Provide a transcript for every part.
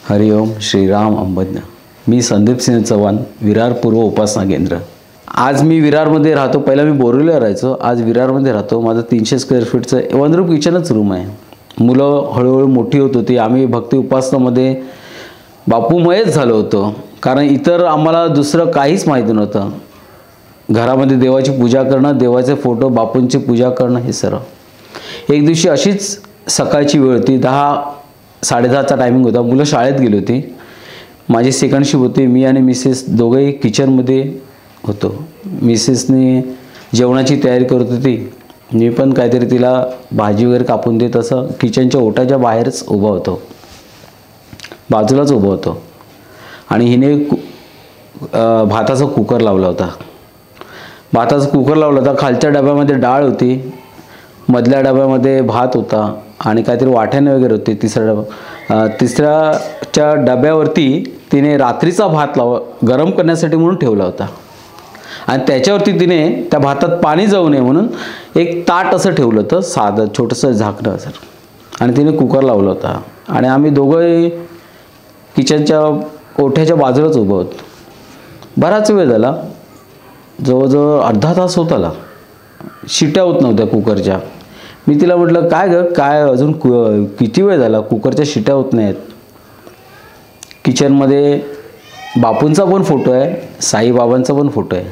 हरिओम श्रीराम अंबज्ञ. मी संदीप सिंह चव्हाण, विरार पूर्व उपासना केंद्र. आज मी विरारमध्ये राहतो. पहिला मी बोरिवलीला राहायचो, आज विरारमध्ये राहतो. माझं 300 स्क्वेअर फीटचं वन रूम किचनच रूम आहे. मुलं हळूहळू मोठी होत होती. आम्ही भक्ती उपासनामध्ये बापूमयच झालो होतो, कारण इतर आम्हाला दुसरं काहीच माहिती नव्हतं. घरामध्ये देवाची पूजा करणं, देवाचे फोटो, बापूंची पूजा करणं हे सर्व. एक दिवशी अशीच सकाळची वेळ होती, 10-10:30चा टायमिंग होता. मुलं शाळेत गेली होती. माझी सेकंड शिफ्ट होती. मी आणि मिसेस दोघंही किचनमध्ये होतो. मिसेसने जेवणाची तयारी करत होती. मी पण काहीतरी तिला भाजी वगैरे कापून देत असं किचनच्या ओट्याच्या बाहेरच उभा होतो, बाजूलाच उभा होतो. आणि हिने भाताचा कुकर लावला होता. खालच्या डब्यामध्ये डाळ होती, मधल्या डब्यामध्ये भात होता आणि काहीतरी वाट्याने वगैरे होते. तिसऱ्याच्या डब्यावरती तिने रात्रीचा भात गरम करण्यासाठी म्हणून ठेवला होता. आणि त्याच्यावरती तिने त्या भातात पाणी जाऊ नये म्हणून एक ताट असं ठेवलं होतं, साधं छोटंसं झाकणं असं. आणि तिने कुकर लावला होता. आणि आम्ही दोघंही किचनच्या ओठ्याच्या बाजूलाच उभं होतो. बराच वेळ झाला, जवळजवळ अर्धा तास होत आला. शिट्या होत नव्हत्या कुकरच्या. मी तिला म्हटलं, काय गं, काय अजून किती वेळ झाला, कुकरच्या शिट्या होत नाहीत. किचनमध्ये बापूंचा पण फोटो आहे, साईबाबांचा पण फोटो आहे.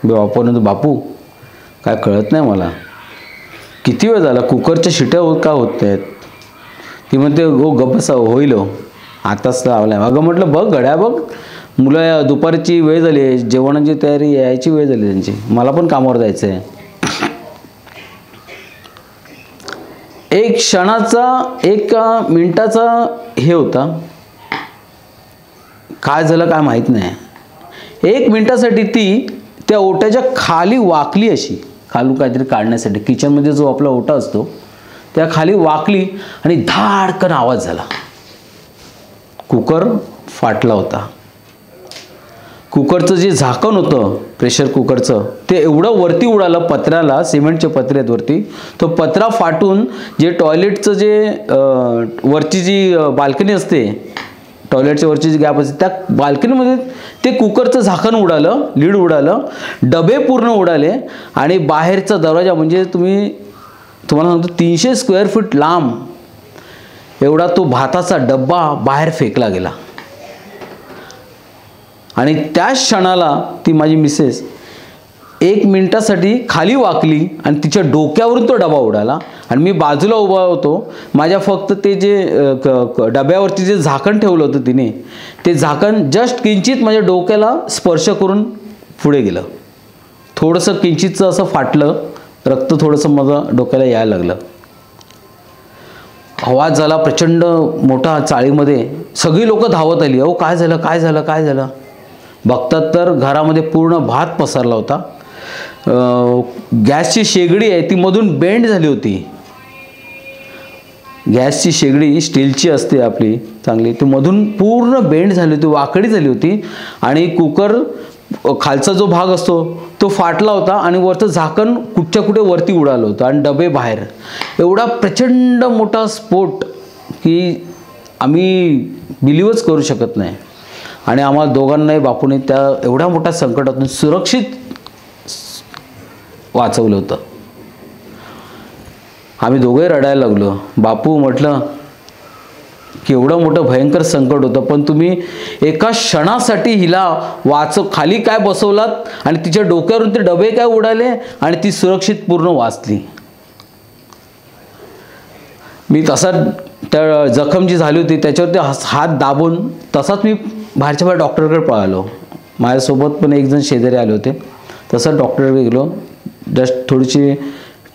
मी बापू म्हणतो, बापू काय कळत नाही मला, किती वेळ झाला, कुकरच्या शिट्या का होत नाहीत. ती म्हणते, हो गप्प होईल, हो आताच लावला आहे. अगं म्हटलं, बघ गड्या, बघ मुलं, दुपारची वेळ झाली आहे, जेवणाची तयारी, यायची वेळ झाली त्यांची, मला पण कामावर जायचं आहे. एक क्षणाचा, एक मिनिटाचा हे होता. काय झालं काय माहीत नाही. 1 मिनिटासाठी ती त्या ओट्याच्या खाली वाकली, अशी खालून काहीतरी काढण्यासाठी. किचनमध्ये जो आपला ओटा असतो त्या खाली वाकली आणि धाडकन आवाज झाला. कुकर फाटला होता. कुकरचं जे झाकण होतं प्रेशर कुकरचं, ते एवढं वरती उडालं पत्र्याला, सिमेंटचे पत्रे आहेत वरती. तो पत्रा फाटून जे टॉयलेटचं जे वरची जी बाल्कनी असते, टॉयलेटच्या वरची जी गॅप असते, त्या बाल्कनीमध्ये ते कुकरचं झाकण उडालं, लीड उडालं, डबे पूर्ण उडाले. आणि बाहेरचा दरवाजा, म्हणजे तुम्हाला सांगतो 300 स्क्वेअर फीट लांब एवढा तो भाताचा डब्बा बाहेर फेकला गेला. आणि त्याच क्षणाला ती माझी मिसेस 1 मिनिटासाठी खाली वाकली आणि तिच्या डोक्यावरून तो डबा उडाला. आणि मी बाजूला उभा होतो. माझ्या फक्त ते जे डब्यावरती जे झाकण ठेवलं होतं तिने, ते झाकण जस्ट किंचित माझ्या डोक्याला स्पर्श करून पुढे गेलं. थोडंसं किंचितचं असं फाटलं, रक्त थोडंसं माझं डोक्याला यायला लागलं. आवाज झाला प्रचंड मोठा चाळीमध्ये. सगळी लोक धावत आली. अहो काय झालं, काय झालं, काय झालं. बघतात तर घरामध्ये पूर्ण भात पसरला होता. गॅसची शेगडी आहे ती मधून बेंड झाली होती. गॅसची शेगडी स्टीलची असते आपली चांगली, ती मधून पूर्ण बेंड झाली होती, वाकडी झाली होती. आणि कुकर खालचा जो भाग असतो तो फाटला होता आणि वरचं झाकण कुठच्या कुठे वरती उडालं होतं आणि डबे बाहेर. एवढा प्रचंड मोठा स्फोट की आम्ही बिलीवच करू शकत नाही. आणि आम्हाला दोघांनाही बापूने त्या एवढ्या मोठ्या संकटातून सुरक्षित वाचवलं होतं. आम्ही दोघंही रडायला लागलो. बापू म्हटलं की एवढं मोठं भयंकर संकट होतं, पण तुम्ही एका क्षणासाठी हिला खाली काय बसवलात आणि तिच्या डोक्यावरून ते डबे काय उडाले आणि ती सुरक्षित पूर्ण वाचली. मी तसा त्या जखम जी झाली होती त्याच्यावरती हात दाबून तसाच मी बाहेरच्या बाहेर डॉक्टरकडे पळालो. माझ्यासोबत पण एक जण शेजारी आले होते. तसं डॉक्टरकडे गेलो, जस्ट थोडीशी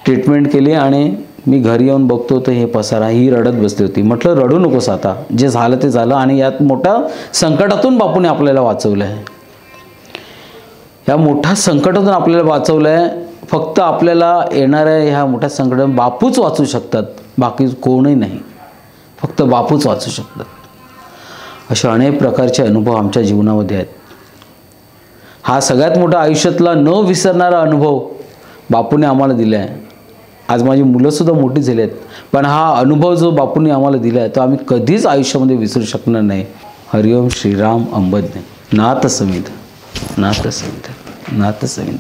ट्रीटमेंट केली आणि मी घरी येऊन बघतो तर हे पसारा. ही रडत बसली होती. म्हटलं रडू नकोस, आता जे झालं ते झालं आणि यात मोठ्या संकटातून बापूने आपल्याला वाचवलं आहे. या मोठ्या संकटातून आपल्याला वाचवलं आहे. फक्त आपल्याला येणाऱ्या ह्या मोठ्या संकटातून बापूच वाचू शकतात, बाकी कोणही नाही. फक्त बापूच वाचू शकतात. अशा अनेक प्रकारचे अनुभव आमच्या जीवनामध्ये आहेत. हा सगळ्यात मोठा आयुष्यातला न विसरणारा अनुभव बापूने आम्हाला दिला आहे. आज माझी मुलंसुद्धा मोठी झाली आहेत, पण हा अनुभव जो बापूंनी आम्हाला दिला आहे तो आम्ही कधीच आयुष्यामध्ये विसरू शकणार नाही. हरिओम श्रीराम अंबज्ञ नाथ समिध नाथ समिध नाथ समिध.